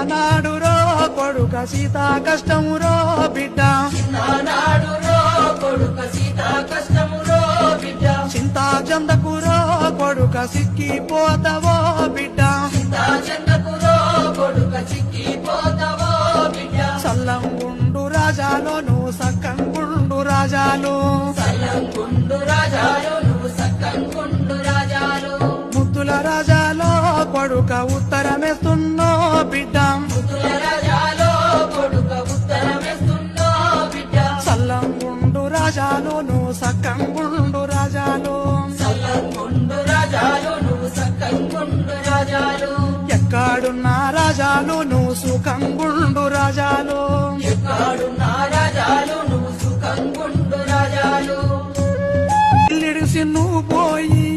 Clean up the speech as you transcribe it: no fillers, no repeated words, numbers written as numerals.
చిన్ననాడురో కొడుక సీతా కష్టమురో బిడ్డ చిన్ననాడురో కొడుక సీతా కష్టమురో బిడ్డ చింతా చందకురో కొడుక సిక్కిపోతవో బిడ్డ చింతా చందకురో కొడుక చిక్కిపోతవో బిడ్డ సల్లంగుండు రాజాలో నువ్వు సక్కంగుండు రాజాలు సల్లంగుండు రాజాలు నువ్వు సక్కంగుండు రాజాలు ముద్దుల రాజాలో కొడుక ఉత్తరమేస్తున్నో బిడ్డ ముద్దుల రాజాలో కొడుక ఉత్తరమేస్తున్నో బిడ్డ సల్లంగుండు రాజాలు నువ్వు సక్కంగుండు రాజాలు సల్లంగుండు రాజాలు నువ్వు సక్కంగుండు రాజాలు ఎక్కడున్న రాజాలు నువ్వు సుఖంగుండు రాజాలు ఎక్కడున్న రాజాలు నువ్వు సుఖంగుండు రాజాలు ఇల్లిడిసి నువ్వు పోయి